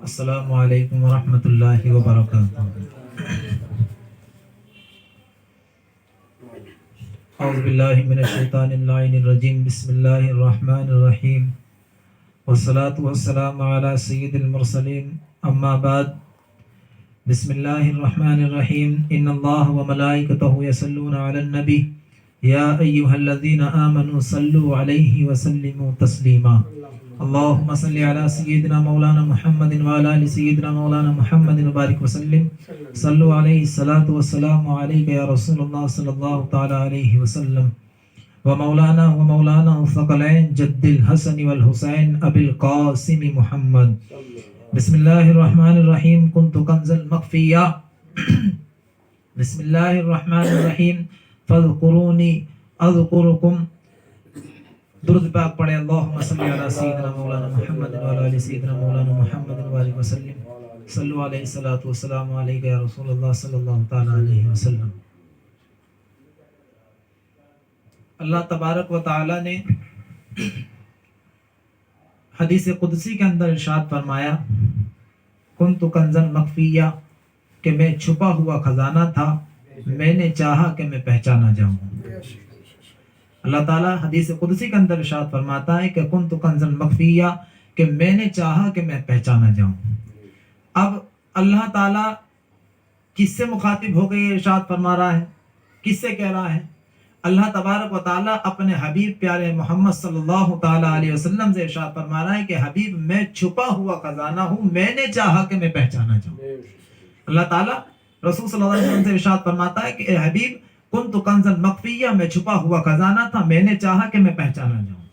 السلام علیکم ورحمۃ اللہ وبرکاتہ۔ اعوذ باللہ من الشیطان اللعین الرجیم، بسم اللہ الرحمن الرحیم، والصلاة والسلام علی سید المرسلین، اما بعد، بسم اللہ الرحمن الرحیم، ان اللہ وملائکتہ یصلون علی النبی یا ایہا الذین آمنوا صلوا علیہ وسلموا تسلیما۔ اللہم صلی علی سیدنا مولانا محمد وعلی آل سیدنا مولانا محمد وبارک وسلم۔ صلو علیہ الصلاۃ والسلام علیک یا رسول اللہ صلی اللہ تعالی علیہ وسلم، ومولانا الثقلین جد الحسن والحسین ابی القاسم محمد۔ بسم اللہ الرحمن الرحیم، کنت کنزا مخفیا۔ بسم اللہ الرحمن الرحیم، فاذکرونی اذکرکم۔ درود پاک پڑھیں، اللہم صلی علی سیدنا مولانا محمد وعلی آل سیدنا مولانا محمد وبارک وسلم۔ صلو علیہ الصلاۃ والسلام علیک یا رسول اللہ صلی اللہ تعالی علیہ وسلم۔ اللہ تبارک و تعالی نے حدیث قدسی کے اندر ارشاد فرمایا، کنت کنزا مخفیا، کہ میں چھپا ہوا خزانہ تھا، میں نے چاہا کہ میں پہچانا جاؤں۔ اللہ تعالیٰ حدیث قدسی کے اندر ارشاد فرماتا ہے کہ کنت کنزا مخفیا، کہ میں نے چاہا کہ میں پہچانا جاؤں۔ اب اللہ تعالیٰ کس سے مخاطب ہو گئے ارشاد فرما رہا ہے، کس سے کہہ رہا ہے؟ اللہ تبارک و تعالیٰ اپنے حبیب پیارے محمد صلی اللہ تعالیٰ علیہ وسلم سے ارشاد فرما رہا ہے کہ حبیب میں چھپا ہوا خزانہ ہوں، میں نے چاہا کہ میں پہچانا جاؤں۔ اللہ تعالیٰ رسول صلی اللہ علیہ وسلم سے ارشاد فرماتا ہے کہ اے حبیب، کنت کنزا مخفیا، میں چھپا ہوا خزانہ تھا، میں نے چاہا کہ میں پہچانا جاؤں۔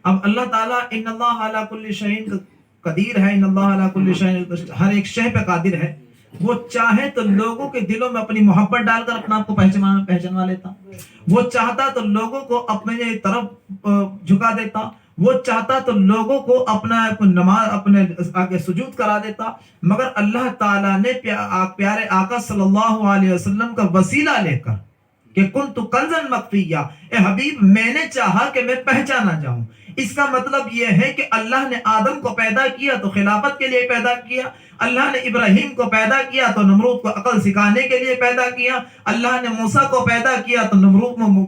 اب اللہ تعالیٰ ان اللہ علی کل شیء قدیر ہے، ان اللہ علی کل شیء، ہر ایک شے پہ قادر ہے۔ وہ چاہے تو لوگوں کے دلوں میں اپنی محبت ڈال کر اپنا آپ کو پہچانوا لیتا، وہ چاہتا تو لوگوں کو اپنے طرف جھکا دیتا، وہ چاہتا تو لوگوں کو اپنا نماز اپنے آگے سجود کرا دیتا، مگر اللہ تعالیٰ نے پیارے آقا صلی اللہ علیہ وسلم کا وسیلہ لے کر کہ کنت کنزا مخفیا، اے حبیب میں نے چاہا کہ میں پہچانا جاؤں۔ اس کا مطلب یہ ہے کہ اللہ نے آدم کو پیدا کیا تو خلافت کے لیے پیدا کیا، اللہ نے ابراہیم کو پیدا کیا تو نمرود کو عقل سکھانے کے لیے پیدا کیا، اللہ نے موسیٰ کو پیدا کیا تو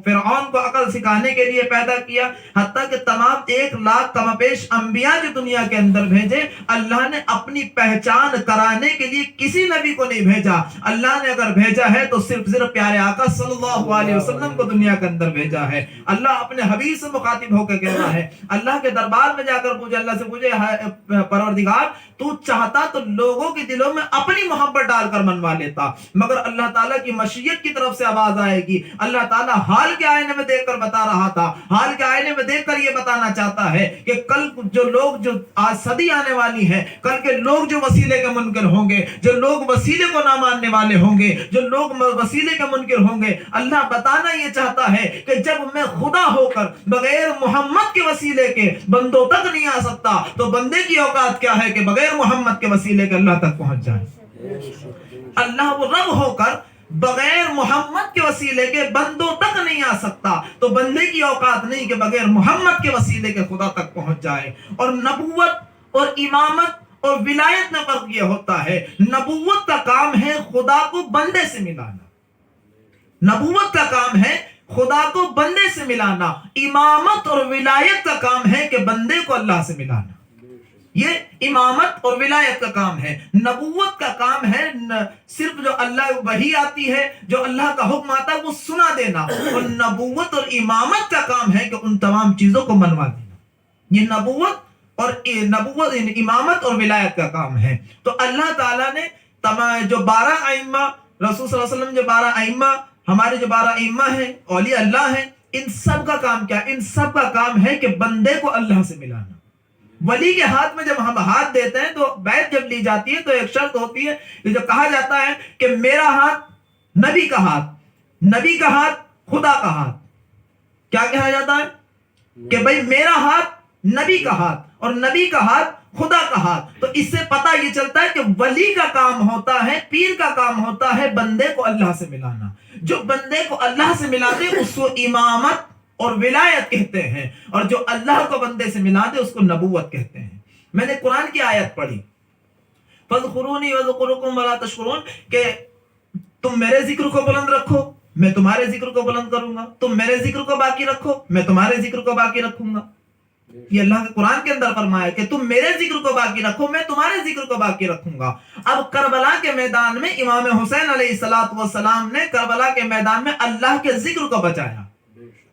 فرعون کو عقل سکھانے کے لیے پیدا کیا، حتیٰ کہ تمام 1,00,000 کم بیش انبیاء جو دنیا کے اندر بھیجے، اللہ نے اپنی پہچان کرانے کے لیے کسی نبی کو نہیں بھیجا۔ اللہ نے اگر بھیجا ہے تو صرف پیارے آقا صلی اللہ علیہ وسلم کو دنیا کے اندر بھیجا ہے۔ اللہ اپنے حبیب سے مخاطب ہو کے کہہ رہا ہے، اللہ کے دربار میں جا کر پوچھے، اللہ سے پوچھے، پروردگار تو چاہتا تو لوگوں کے دلوں میں اپنی محبت ڈال کر منوا لیتا، مگر اللہ تعالیٰ کی مشیت کی طرف سے آواز آئے گی۔ اللہ تعالیٰ حال کے آئینے میں دیکھ کر بتا رہا تھا، حال کے آئینے میں دیکھ کر یہ بتانا چاہتا ہے کہ کل جو لوگ، جو آج صدی آنے والی ہے، کل کے لوگ جو وسیلے کے منکر ہوں گے، جو لوگ وسیلے کو نہ ماننے والے ہوں گے، جو لوگ وسیلے کے منکر ہوں گے، اللہ بتانا یہ چاہتا ہے کہ جب میں خدا ہو کر بغیر محمد کے وسیلے کے بندوں تک نہیں آ سکتا تو بندے کی اوقات کیا ہے کہ بغیر محمد کے وسیلے کے اللہ تک پہنچ جائے۔ اللہ وہ رب ہو کر بغیر محمد کے وسیلے کے بندوں تک نہیں آ سکتا تو بندے کی اوقات نہیں کہ بغیر محمد کے وسیلے کے خدا تک پہنچ جائے۔ اور نبوت اور امامت اور ولایت میں فرق یہ ہوتا ہے، نبوت کا کام ہے خدا کو بندے سے ملانا، نبوت کا کام ہے خدا کو بندے سے ملانا، امامت اور ولایت کا کام ہے کہ بندے کو اللہ سے ملانا۔ یہ امامت اور ولایت کا کام ہے۔ نبوت کا کام ہے صرف جو اللہ وحی آتی ہے، جو اللہ کا حکم آتا ہے وہ سنا دینا، اور نبوت اور امامت کا کام ہے کہ ان تمام چیزوں کو منوا دینا۔ یہ نبوت اور امامت اور ولایت کا کام ہے۔ تو اللہ تعالیٰ نے جو 12 ائمہ، رسول صلی اللہ علیہ وسلم جو 12 ائمہ، ہمارے جو 12 ائمہ ہیں، اولیاء اللہ ہیں، ان سب کا کام کیا؟ ان سب کا کام ہے کہ بندے کو اللہ سے ملانا۔ ولی کے ہاتھ میں جب ہم ہاتھ دیتے ہیں تو بیعت جب لی جاتی ہے تو ایک شرط ہوتی ہے کہ جو کہا جاتا ہے کہ میرا ہاتھ نبی کا ہاتھ، نبی کا ہاتھ خدا کا ہاتھ۔ کیا کہا جاتا ہے کہ بھئی میرا ہاتھ نبی کا ہاتھ اور نبی کا ہاتھ خدا کا ہاتھ۔ تو اس سے پتہ یہ چلتا ہے کہ ولی کا کام ہوتا ہے، پیر کا کام ہوتا ہے بندے کو اللہ سے ملانا۔ جو بندے کو اللہ سے ملاتے اس کو امامت اور ولایت کہتے ہیں، اور جو اللہ کو بندے سے ملا دے اس کو نبوت کہتے ہیں۔ میں نے قرآن کی آیت پڑھی، فذکرونی وذکرکم ولا تشکرون کہ تم میرے ذکر کو بلند رکھو میں تمہارے ذکر کو بلند کروں گا، تم میرے ذکر کو باقی رکھو میں تمہارے ذکر کو باقی رکھوں گا. یہ اللہ کے قرآن کے اندر فرمایا کہ تم میرے ذکر کو باقی رکھو میں تمہارے ذکر کو باقی رکھوں گا. اب کربلا کے میدان میں امام حسین علیہ السلام نے کربلا کے میدان میں اللہ کے ذکر کو بچایا.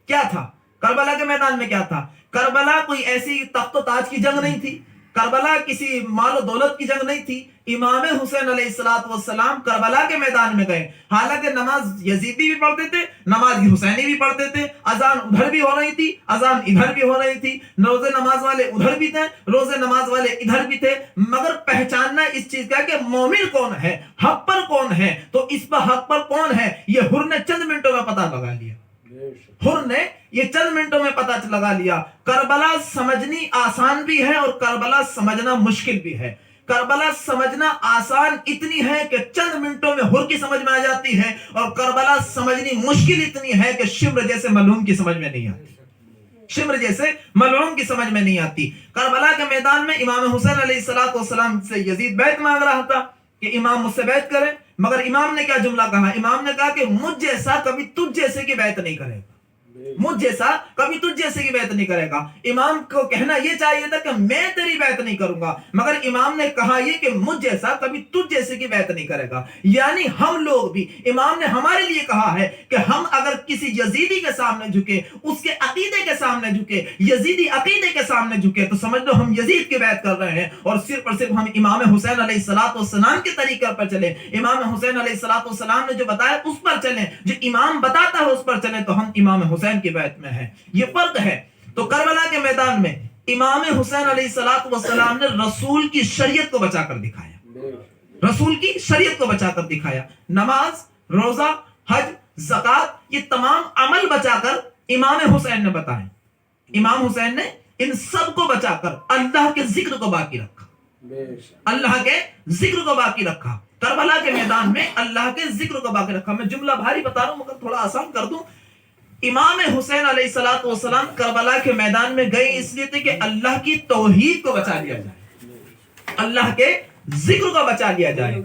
کیا تھا کربلا کے میدان میں؟ کیا تھا؟ کربلا کوئی ایسی تخت و تاج کی جنگ نہیں تھی، کربلا کسی مال و دولت کی جنگ نہیں تھی. امام حسین علیہ السلام کربلا کے میدان میں گئے، حالانکہ نماز یزیدی بھی پڑھتے تھے، نماز حسینی بھی پڑھتے تھے، اذان ادھر بھی ہو رہی تھی، اذان ادھر بھی ہو رہی تھی، روزے نماز والے ادھر بھی تھے، روزے نماز والے ادھر بھی تھے. مگر پہچاننا اس چیز کا کہ مومن کون ہے، حق پر کون ہے، تو اس پر حق پر کون ہے یہ حر نے چند منٹوں میں پتہ لگا لیا. حر نے یہ چند منٹوں میں پتہ لگا لیا. کربلا سمجھنی آسان بھی ہے اور کربلا سمجھنا مشکل بھی ہے. کربلا سمجھنا آسان اتنی ہے کہ چند منٹوں میں حر کی سمجھ میں آ جاتی ہے، اور کربلا سمجھنی مشکل اتنی ہے کہ شمر جیسے ملعون کی سمجھ میں نہیں آتی. شمر جیسے ملعون کی سمجھ میں نہیں آتی. کربلا کے میدان میں امام حسین علیہ السلام سے یزید بیعت مانگ رہا تھا کہ امام مجھ سے بیعت کرے، مگر امام نے کیا جملہ کہا؟ امام نے کہا کہ مجھ جیسا کبھی تجھ جیسے کی بیعت نہیں کرے گا، مجھ جیسا کبھی تجھ جیسے کی بیعت نہیں کرے گا. امام کو کہنا یہ چاہیے تھا کہ میں تیری بیعت نہیں کروں گا، مگر امام نے کہا یہ کہ مجھ جیسا کبھی تجھ جیسے کی بیعت نہیں کرے گا. یعنی ہم لوگ بھی، امام نے ہمارے لیے کہا ہے کہ ہم اگر کسی یزیدی کے سامنے جھکے، اس کے عقیدے کے سامنے جھکے، یزیدی عقیدے کے سامنے جھکے، تو سمجھ لو ہم یزید کی بیعت کر رہے ہیں، اور صرف اور صرف ہم امام حسین علیہ السلام کے طریقے پر چلیں. امام حسین علیہ السلام نے جو بتایا اس پر چلیں، جو امام بتاتا ہے اس پر چلیں، تو ہم امام حسین کی بیعت میں ہیں. یہ فرق ہے. تو کربلا کے میدان میں امام حسین علیہ السلام نے رسول کی شریعت کو بچا کر دکھایا، رسول کی شریعت کو بچا کر دکھایا. نماز، روزہ، حج، زکات، یہ تمام عمل بچا کر امام حسین نے بتائے. امام حسین نے ان سب کو بچا کر اللہ کے ذکر کو باقی رکھا، اللہ کے ذکر کو باقی رکھا. کربلا کے میدان میں اللہ کے ذکر کو باقی رکھا. میں جملہ بھاری بتا رہا ہوں مگر تھوڑا آسان کر دوں. امام حسین علیہ السلام کربلا کے میدان میں گئے اس لیے تھے کہ اللہ کی توحید کو بچا لیا جائے، اللہ کے ذکر کو بچا لیا جائے،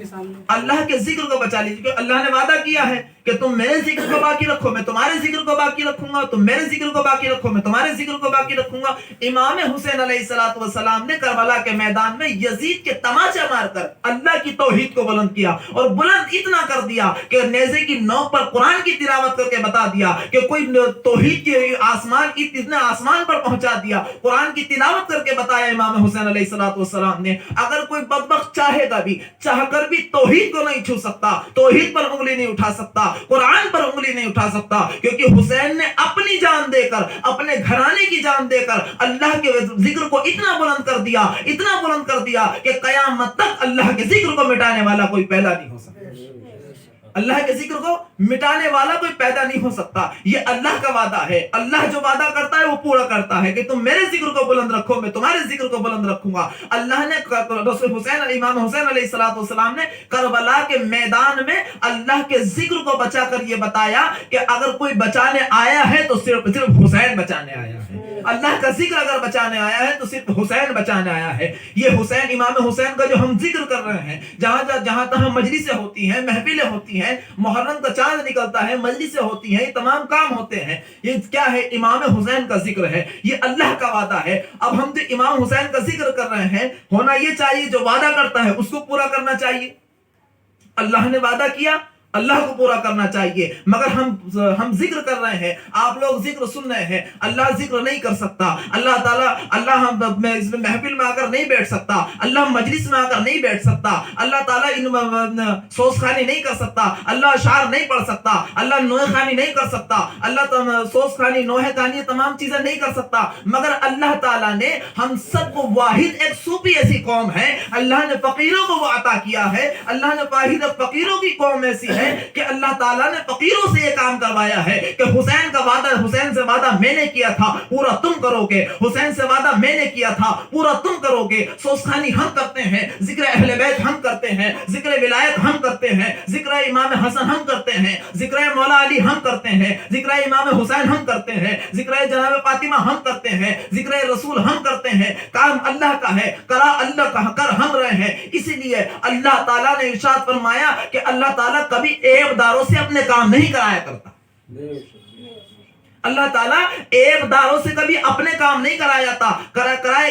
اللہ کے ذکر کو بچا لیجیے. اللہ نے وعدہ کیا ہے کہ تم میرے ذکر کو باقی رکھو میں تمہارے ذکر کو باقی رکھوں گا، تم میرے ذکر کو باقی رکھو میں تمہارے ذکر کو باقی رکھوں گا. امام حسین علیہ السلام نے کربلا کے میدان میں یزید کے تماچے مار کر اللہ کی توحید کو بلند کیا، اور بلند اتنا کر دیا کہ نیزے کی نوک پر قرآن کی تلاوت کر کے بتا دیا کہ کوئی توحید کے آسمان اتنا آسمان پر پہنچا دیا. قرآن کی تلاوت کر کے بتایا امام حسین علیہ السلام نے اگر کوئی بدبخت چاہے گا بھی، چاہ کر بھی توحید کو نہیں چھو سکتا، توحید پر انگلی نہیں اٹھا سکتا، قرآن پر انگلی نہیں اٹھا سکتا، کیونکہ حسین نے اپنی جان دے کر، اپنے گھرانے کی جان دے کر اللہ کے ذکر کو اتنا بلند کر دیا، اتنا بلند کر دیا کہ قیامت تک اللہ کے ذکر کو مٹانے والا کوئی پیدا نہیں ہو سکتا. اللہ کے ذکر کو مٹانے والا کوئی پیدا نہیں ہو سکتا. یہ اللہ کا وعدہ ہے. اللہ جو وعدہ کرتا ہے وہ پورا کرتا ہے کہ تم میرے ذکر کو بلند رکھو میں تمہارے ذکر کو بلند رکھوں گا. اللہ نے امام حسین علیہ السلام نے کربلا کے میدان میں اللہ کے ذکر کو بچا کر یہ بتایا کہ اگر کوئی بچانے آیا ہے تو صرف حسین بچانے آیا ہے. اللہ کا ذکر اگر بچانے آیا ہے تو صرف حسین بچانے آیا ہے. یہ حسین، امام حسین کا جو ہم ذکر کر رہے ہیں، جہاں تہاں مجلسیں ہوتی ہیں، محفلیں ہوتی ہیں، محرم کا چاند نکلتا ہے، مجلسیں ہوتی ہیں، یہ تمام کام ہوتے ہیں، یہ کیا ہے؟ امام حسین کا ذکر ہے، یہ اللہ کا وعدہ ہے. اب ہم جو امام حسین کا ذکر کر رہے ہیں، ہونا یہ چاہیے جو وعدہ کرتا ہے اس کو پورا کرنا چاہیے. اللہ نے وعدہ کیا، اللہ کو پورا کرنا چاہیے. مگر ہم ذکر کر رہے ہیں، آپ لوگ ذکر سن رہے ہیں، اللہ ذکر نہیں کر سکتا. اللہ تعالیٰ، اللہ اس محفل میں آ کر نہیں بیٹھ سکتا، اللہ مجلس میں آ کر نہیں بیٹھ سکتا، اللہ تعالیٰ سوز خانی نہیں کر سکتا، اللہ اشعار نہیں پڑھ سکتا، اللہ نوحہ خانی نہیں کر سکتا، اللہ سوز خانی، نوحہ خانی، تمام چیزیں نہیں کر سکتا. مگر اللہ تعالیٰ نے ہم سب کو واحد ایک صوفی ایسی قوم ہے، اللہ نے فقیروں کو وہ عطا کیا ہے، اللہ نے واحد فقیروں کی قوم ایسی ہے کہ اللہ تعالیٰ نے فقیروں سے یہ کام کروایا ہے کہ حسین کا وعدہ، حسین سے وعدہ میں نے کیا تھا پورا تم کرو گے، حسین سے وعدہ میں نے کیا تھا پورا تم کرو گے۔ سوسخانی ہم کرتے ہیں، ذکر اہل بیت ہم کرتے ہیں، ذکر ولایت ہم کرتے ہیں، ذکر امام حسن ہم کرتے ہیں، ذکر مولا علی ہم کرتے ہیں، ذکر امام حسین ہم کرتے ہیں، ذکر جناب فاطمہ ہم کرتے ہیں، ذکر رسول ہم کرتے ہیں۔ کام اللہ کا ہے، کرا اللہ کا، کر ہم رہے ہیں۔ اسی لیے اللہ تعالیٰ نے ارشاد فرمایا کہ اللہ تعالیٰ کبھی عیب داروں سے اپنے کام نہیں کرایا کرتا۔ اللہ تعالیٰ عیب داروں سے کبھی اپنے کام نہیں کرایا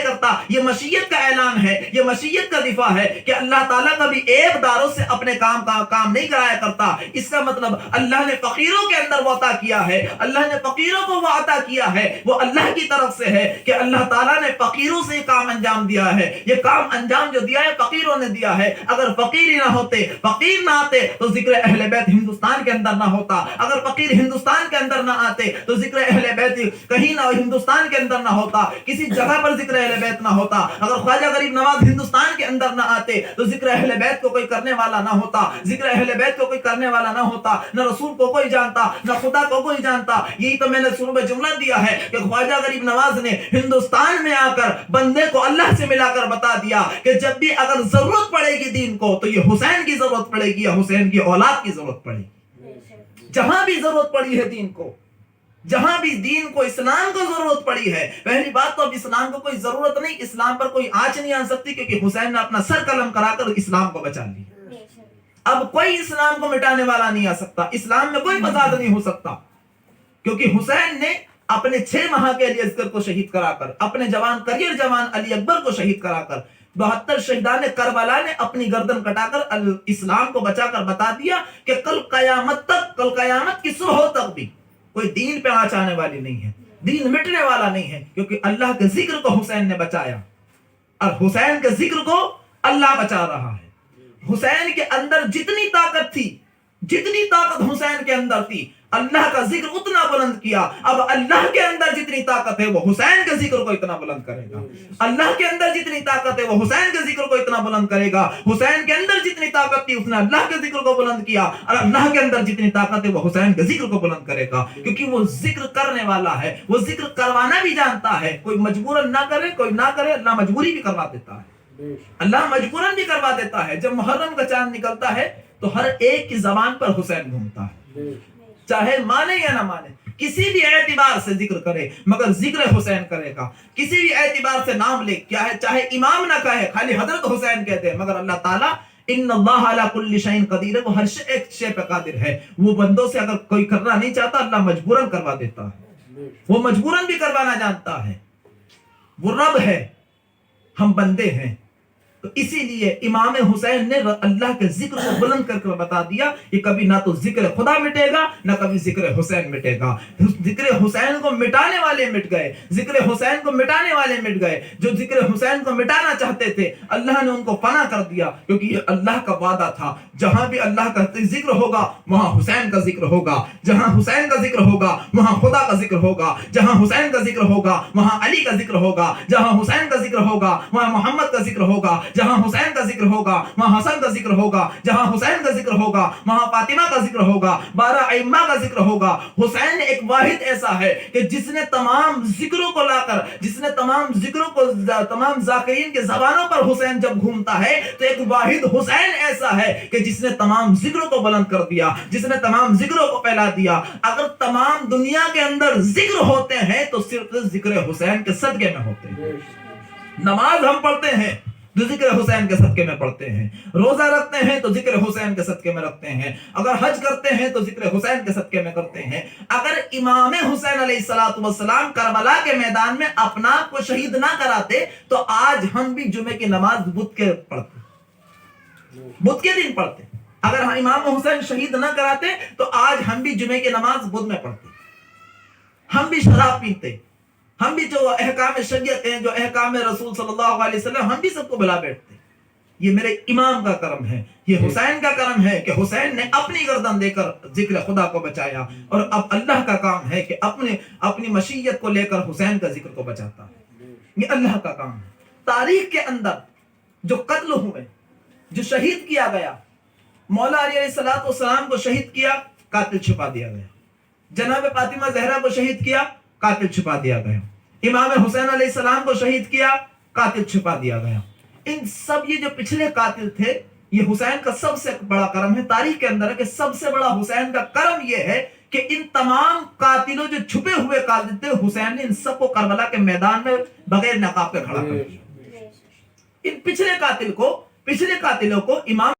کرتا۔ یہ مشیت کا اعلان ہے، یہ مشیت کا دفاع ہے کہ اللہ تعالیٰ کبھی عیب داروں سے اپنے کام نہیں کرایا کرتا۔ اس کا مطلب اللہ نے فقیروں کے اندر وہ عطا کیا ہے، اللہ نے فقیروں کو وہ عطا کیا ہے، وہ اللہ کی طرف سے ہے کہ اللہ تعالیٰ نے فقیروں سے یہ کام انجام دیا ہے۔ یہ کام انجام جو دیا ہے فقیروں نے دیا ہے۔ اگر فقیر ہی نہ ہوتے، فقیر نہ آتے تو ذکر اہل بیت ہندوستان کے اندر نہ ہوتا۔ اگر فقیر ہندوستان کے اندر نہ آتے تو ذکر اہل بیت کہیں نہ ہندوستان کے اندر نہ ہوتا، کسی جگہ پر ذکر اہل بیت نہ ہوتا۔ اگر خواجہ غریب نواز ہندوستان کے اندر نہ آتے تو ذکر اہل بیت کو کوئی کرنے والا نہ ہوتا، ذکر اہل بیت کو کوئی کرنے والا نہ ہوتا، نہ رسول کو کوئی جانتا، نہ خدا کو کوئی جانتا۔ یہی تو میں نے شروع میں جملہ دیا ہے کہ خواجہ غریب نواز نے ہندوستان میں آ کر بندے کو اللہ سے ملا کر بتا دیا کہ جب بھی اگر ضرورت پڑے گی دین کو تو یہ حسین کی ضرورت پڑے گی یا حسین کی اولاد کی ضرورت پڑے گی۔ جہاں بھی ضرورت پڑی ہے دین کو، جہاں بھی دین کو، اسلام کو ضرورت پڑی ہے، پہلی بات تو اب اسلام کو کوئی ضرورت نہیں، اسلام پر کوئی آنچ نہیں آ سکتی کیونکہ حسین نے اپنا سر قلم کرا کر اسلام کو بچا لیا۔ اب کوئی اسلام کو مٹانے والا نہیں آ سکتا، اسلام میں کوئی فساد نہیں ہو سکتا، کیونکہ حسین نے اپنے 6 ماہ کے علی اصغر کو شہید کرا کر، اپنے کریئر جوان علی اکبر کو شہید کرا کر، 72 شہیدان کربلا نے اپنی گردن کٹا کر اسلام کو بچا کر بتا دیا کہ کل قیامت کی صبح تک بھی کوئی دین پہ آنچ آنے والی نہیں ہے، دین مٹنے والا نہیں ہے، کیونکہ اللہ کے ذکر کو حسین نے بچایا اور حسین کے ذکر کو اللہ بچا رہا ہے۔ حسین کے اندر جتنی طاقت تھی، جتنی طاقت حسین کے اندر تھی، اللہ کا ذکر اتنا بلند کیا۔ اب اللہ کے اندر جتنی طاقت ہے وہ حسین کے ذکر کو اتنا بلند کرے گا، اللہ کے اندر جتنی طاقت ہے وہ حسین کے ذکر کو اتنا بلند کرے گا۔ حسین کے اندر جتنی طاقت تھی اس نے اللہ کے ذکر کو بلند کیا، اور اللہ کے اندر جتنی طاقت ہے وہ حسین کے ذکر کو بلند کرے گا، کیونکہ وہ ذکر کرنے والا ہے، وہ ذکر کروانا بھی جانتا ہے۔ کوئی مجبوراً نہ کرے، کوئی نہ کرے، اللہ مجبوری بھی کروا دیتا ہے، اللہ مجبوراً بھی کروا دیتا ہے۔ جب محرم کا چاند نکلتا ہے تو ہر ایک کی زبان پر حسین گھومتا ہے، چاہے مانے یا نہ مانے، کسی بھی اعتبار سے ذکر کرے مگر ذکر حسین کرے گا، کسی بھی اعتبار سے نام لے، کیا ہے، چاہے امام نہ کہے، خالی حضرت حسین کہتے ہیں، مگر اللہ تعالیٰ ان اللہ علی کل شیء قدیر ہے، وہ ہر ایک شے پہ قادر ہے۔ وہ بندوں سے اگر کوئی کرنا نہیں چاہتا اللہ مجبوراً کروا دیتا ہے، وہ مجبوراً بھی کروانا جانتا ہے، وہ رب ہے، ہم بندے ہیں۔ تو اسی لیے امام حسین نے اللہ کے ذکر کو بلند کر کے بتا دیا کہ کبھی نہ تو ذکر خدا مٹے گا نہ کبھی ذکر حسین مٹے گا۔ ذکر حسین کو مٹانے والے مٹ گئے، ذکر حسین کو مٹانے والے مٹ گئے، جو ذکر حسین کو مٹانا چاہتے تھے اللہ نے ان کو فنا کر دیا، کیونکہ یہ اللہ کا وعدہ تھا، جہاں بھی اللہ کا ذکر ہوگا وہاں حسین کا ذکر ہوگا، جہاں حسین کا ذکر ہوگا وہاں خدا کا ذکر ہوگا، جہاں حسین کا ذکر ہوگا وہاں علی کا ذکر ہوگا، جہاں حسین کا ذکر ہوگا وہاں محمد کا ذکر ہوگا، جہاں حسین کا ذکر ہوگا وہاں حسن کا ذکر ہوگا، جہاں حسین کا ذکر ہوگا وہاں فاطمہ کا ذکر ہوگا، 12 ائمہ کا ذکر ہوگا۔ حسین ایک واحد ایسا ہے کہ جس نے تمام ذکروں کو لا کر، جس نے تمام ذکروں کو، تمام ذاکرین کے زبانوں پر حسین جب گھومتا ہے تو ایک واحد حسین ایسا ہے کہ جس نے تمام ذکروں کو بلند کر دیا، جس نے تمام ذکروں کو پھیلا دیا۔ اگر تمام دنیا کے اندر ذکر ہوتے ہیں تو صرف ذکر حسین کے صدقے میں ہوتے ہیں۔ نماز ہم پڑھتے ہیں تو ذکر حسین کے صدقے میں پڑھتے ہیں، روزہ رکھتے ہیں تو ذکر حسین کے صدقے میں رکھتے ہیں، اگر حج کرتے ہیں تو ذکر حسین کے صدقے میں کرتے ہیں۔ اگر امام حسین علیہ السلام کربلا کے میدان میں اپنا آپ کو شہید نہ کراتے تو آج ہم بھی جمعے کی نماز بدھ کے پڑھتے، بدھ کے دن پڑھتے۔ اگر امام حسین شہید نہ کراتے تو آج ہم بھی جمعے کی نماز بدھ میں پڑھتے، ہم بھی شراب پیتے، ہم بھی جو احکام شریعت ہیں، جو احکام رسول صلی اللہ علیہ وسلم، ہم بھی سب کو بلا بیٹھتے۔ یہ میرے امام کا کرم ہے، یہ حسین کا کرم ہے کہ حسین نے اپنی گردن دے کر ذکر خدا کو بچایا، اور اب اللہ کا کام ہے کہ اپنی مشیت کو لے کر حسین کا ذکر کو بچاتا ہے۔ یہ اللہ کا کام ہے۔ تاریخ کے اندر جو قتل ہوئے، جو شہید کیا گیا، مولا علی علیہ السلام کو شہید کیا, قاتل چھپا دیا گیا. جناب فاطمہ زہرا کو شہید کیا, قاتل چھپا دیا گیا. امام حسین علیہ السلام کو شہید کیا, قاتل چھپا دیا گیا. ان سب یہ جو پچھلے قاتل تھے, یہ حسین کا سب سے بڑا کرم ہے. تاریخ کے اندر ہے کہ سب سے بڑا حسین کا کرم یہ ہے کہ ان تمام قاتلوں جو چھپے ہوئے قاتل تھے, حسین نے ان سب کو کربلا کے میدان میں بغیر نقاب کے کھڑا کر دیا. ان پچھلے قاتلوں کو امام